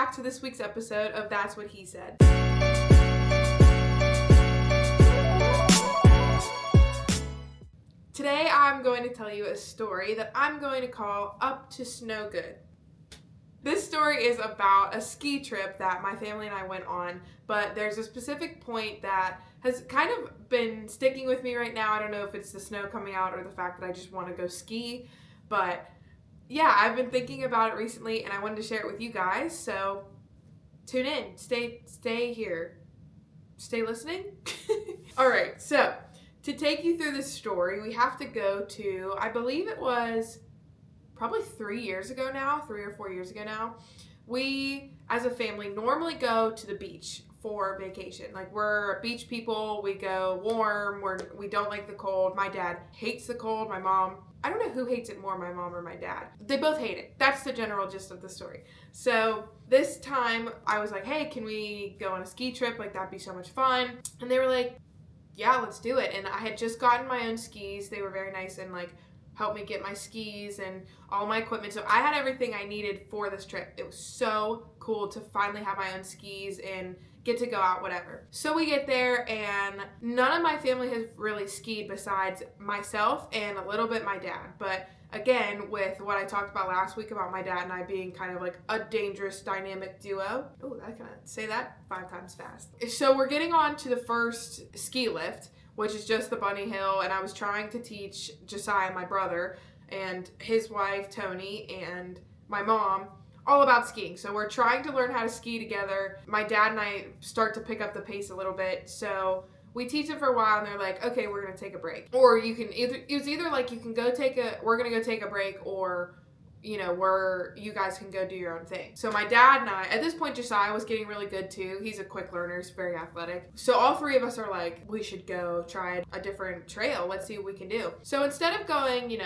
back to this week's episode of That's What He Said. Today I'm going to tell you a story that I'm going to call Up to Snow Good. This story is about a ski trip that my family and I went on, but there's a specific point that has kind of been sticking with me right now. I don't know if it's the snow coming out or the fact that I just want to go ski, but yeah, I've been thinking about it recently and I wanted to share it with you guys, so tune in, stay here, stay listening. All right, so to take you through this story, we have to go to, I believe it was probably 3 years ago now, 3 or 4 years ago now. We, as a family, normally go to the beach for vacation. Like, we're beach people, we go warm, we don't like the cold. My dad hates the cold, my mom, I don't know who hates it more, my mom or my dad. They both hate it. That's the general gist of the story. So this time I was like, hey, can we go on a ski trip? Like, that'd be so much fun. And they were like, yeah, let's do it. And I had just gotten my own skis. They were very nice and like helped me get my skis and all my equipment. So I had everything I needed for this trip. It was so cool to finally have my own skis and get to go out, whatever. So we get there and none of my family has really skied besides myself and a little bit my dad. But again, with what I talked about last week about my dad and I being kind of like a dangerous dynamic duo. Oh, I can say that 5 times fast. So we're getting on to the first ski lift, which is just the bunny hill, and I was trying to teach Josiah, my brother, and his wife, Tony, and my mom all about skiing. So we're trying to learn how to ski together. My dad and I start to pick up the pace a little bit, so we teach it for a while, and they're like, okay, we're gonna take a break. Or you can either like, you can go we're gonna go take a break, or you guys can go do your own thing. So my dad and I, at this point, Josiah was getting really good too. He's a quick learner, he's very athletic. So all 3 of us are like, we should go try a different trail. Let's see what we can do. So instead of going,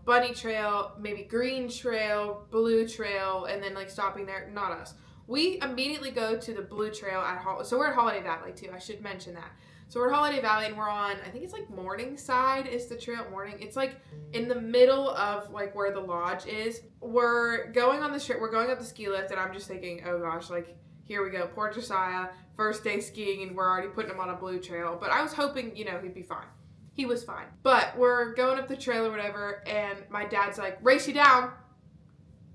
bunny trail, maybe green trail, blue trail, and then like stopping there, not us. We immediately go to the blue trail so we're at Holiday Valley too. I should mention that. So we're at Holiday Valley and we're on, I think it's like Morningside is the trail. It's like in the middle of like where the lodge is. We're going on this trip, we're going up the ski lift, and I'm just thinking, oh gosh, like here we go. Poor Josiah, first day skiing, and we're already putting him on a blue trail. But I was hoping, he'd be fine. He was fine. But we're going up the trail or whatever, and my dad's like, race you down.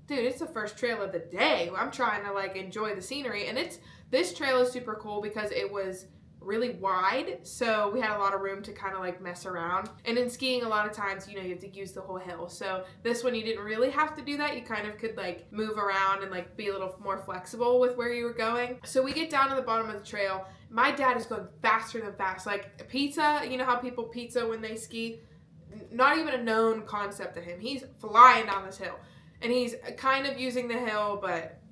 Dude, it's the first trail of the day. I'm trying to like enjoy the scenery, and this trail is super cool because it was really wide, so we had a lot of room to kind of like mess around. And in skiing, a lot of times, you have to use the whole hill. So this one, you didn't really have to do that. You kind of could like move around and like be a little more flexible with where you were going. So we get down to the bottom of the trail. My dad is going faster than fast. Like pizza, you know how people pizza when they ski? Not even a known concept to him. He's flying down this hill. And he's kind of using the hill,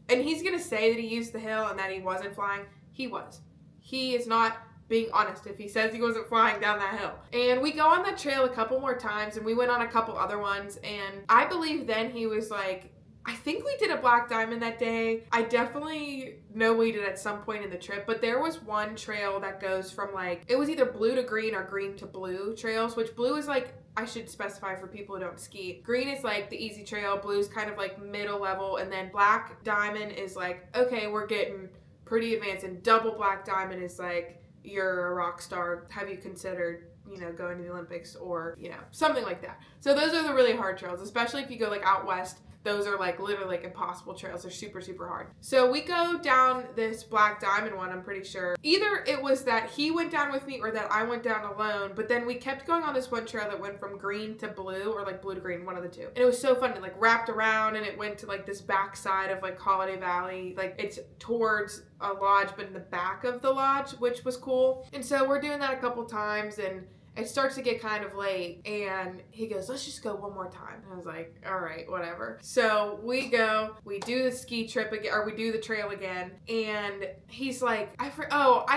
and he's going to say that he used the hill and that he wasn't flying. He was. He is not being honest if he says he wasn't flying down that hill. And we go on that trail a couple more times, and we went on a couple other ones, and I believe then he was like, I think we did a black diamond that day. I definitely know we did at some point in the trip, but there was one trail that goes from like, it was either blue to green or green to blue trails, which blue is like, I should specify for people who don't ski. Green is like the easy trail, blue is kind of like middle level, and then black diamond is like, okay, we're getting pretty advanced, and double black diamond is like, you're a rock star. Have you considered, going to the Olympics or, something like that. So those are the really hard trails, especially if you go like out west. Those are like literally like impossible trails. They're super, super hard. So we go down this black diamond one, I'm pretty sure. Either it was that he went down with me or that I went down alone, but then we kept going on this one trail that went from green to blue, or like blue to green, one of the two. And it was so fun. It like wrapped around and it went to like this backside of like Holiday Valley. Like it's towards a lodge, but in the back of the lodge, which was cool. And so we're doing that a couple times, and it starts to get kind of late, and he goes, let's just go one more time. And I was like, all right, whatever. So we go, we do the ski trip again, or we do the trail again, and he's like, I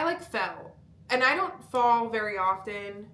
like fell. And I don't fall very often.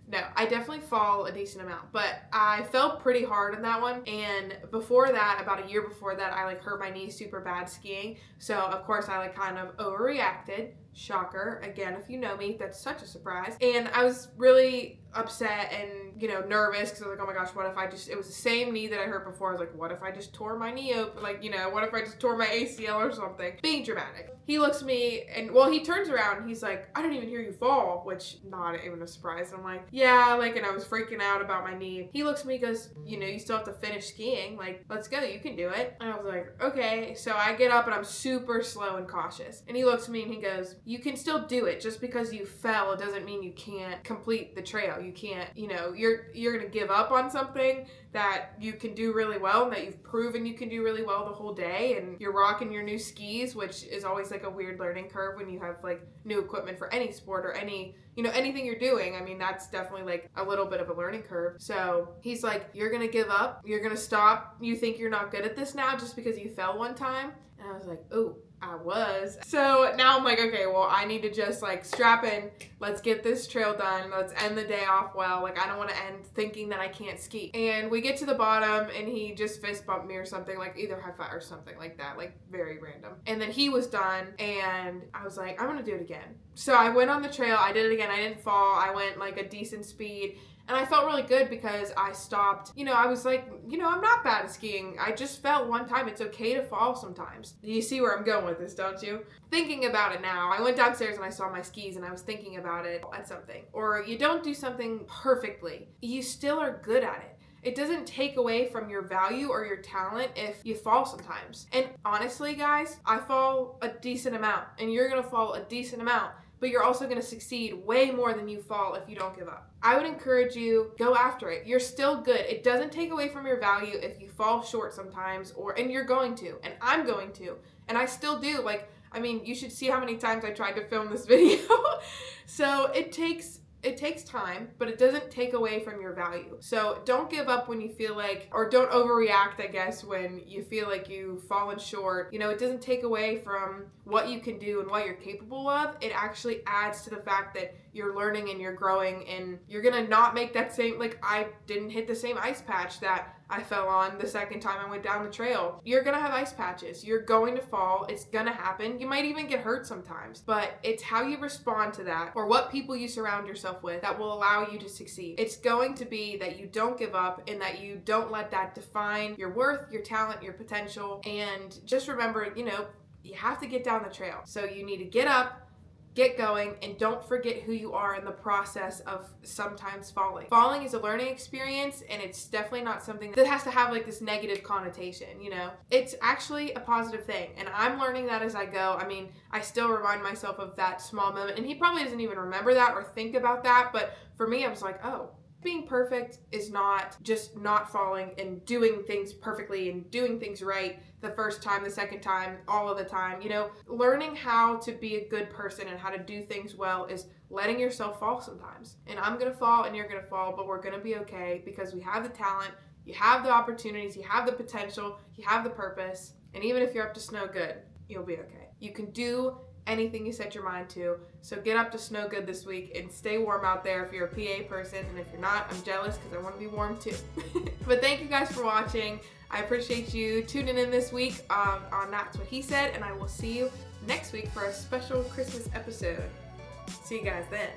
No, I definitely fall a decent amount, but I fell pretty hard in that one. And before that, about a year before that, I like hurt my knee super bad skiing. So of course I like kind of overreacted. Shocker. Again, if you know me, that's such a surprise. And I was really upset and, nervous because I was like, oh my gosh, what if it was the same knee that I hurt before. I was like, what if I just tore my knee open? Like, what if I just tore my ACL or something? Being dramatic. He looks at me and, he turns around and he's like, I didn't even hear you fall, which not even a surprise. I'm like, yeah, and I was freaking out about my knee. He looks at me and goes, you still have to finish skiing. Like, let's go, you can do it. And I was like, okay. So I get up and I'm super slow and cautious. And he looks at me and he goes, you can still do it. Just because you fell, it doesn't mean you can't complete the trail. You can't, you're going to give up on something that you can do really well and that you've proven you can do really well the whole day, and you're rocking your new skis, which is always like a weird learning curve when you have like new equipment for any sport or any anything you're doing. I mean, that's definitely like a little bit of a learning curve. So he's like, you're gonna give up, you're gonna stop, you think you're not good at this now just because you fell one time? And I was like, oh, I was. So now I'm like, okay, well, I need to just like strap in. Let's get this trail done. Let's end the day off well. Like, I don't want to end thinking that I can't ski. And we get to the bottom and he just fist bumped me or something, like either high five or something like that, like very random. And then he was done and I was like, I'm going to do it again. So I went on the trail. I did it again. I didn't fall. I went like a decent speed. And I felt really good because I stopped. I was like, I'm not bad at skiing. I just fell one time. It's okay to fall sometimes. You see where I'm going with this, don't you? Thinking about it now, I went downstairs and I saw my skis and I was thinking about it at something. Or you don't do something perfectly. You still are good at it. It doesn't take away from your value or your talent if you fall sometimes. And honestly, guys, I fall a decent amount and you're going to fall a decent amount. But you're also going to succeed way more than you fall if you don't give up. I would encourage you, go after it. You're still good. It doesn't take away from your value if you fall short sometimes, and you're going to, and I'm going to, and I still do. You should see how many times I tried to film this video. So it takes time, but it doesn't take away from your value. So don't give up when you feel like, or don't overreact, I guess, when you feel like you've fallen short. It doesn't take away from what you can do and what you're capable of. It actually adds to the fact that you're learning and you're growing, and you're gonna not make that same, I didn't hit the same ice patch that I fell on the second time I went down the trail. You're gonna have ice patches. You're going to fall. It's gonna happen. You might even get hurt sometimes, but it's how you respond to that or what people you surround yourself with that will allow you to succeed. It's going to be that you don't give up and that you don't let that define your worth, your talent, your potential. And just remember, you have to get down the trail. So you need to get up, get going, and don't forget who you are in the process of sometimes falling. Falling is a learning experience, and it's definitely not something that has to have this negative connotation, It's actually a positive thing, and I'm learning that as I go. I still remind myself of that small moment, and he probably doesn't even remember that or think about that, but for me, I was like, oh, being perfect is not just not falling and doing things perfectly and doing things right the first time, the second time, all of the time. Learning how to be a good person and how to do things well is letting yourself fall sometimes. And I'm going to fall and you're going to fall, but we're going to be okay because we have the talent, you have the opportunities, you have the potential, you have the purpose. And even if you're up to snow good, you'll be okay. You can do anything you set your mind to. So get up to snow good this week and stay warm out there if you're a PA person. And if you're not, I'm jealous because I want to be warm too. But thank you guys for watching. I appreciate you tuning in this week on That's What He Said. And I will see you next week for a special Christmas episode. See you guys then.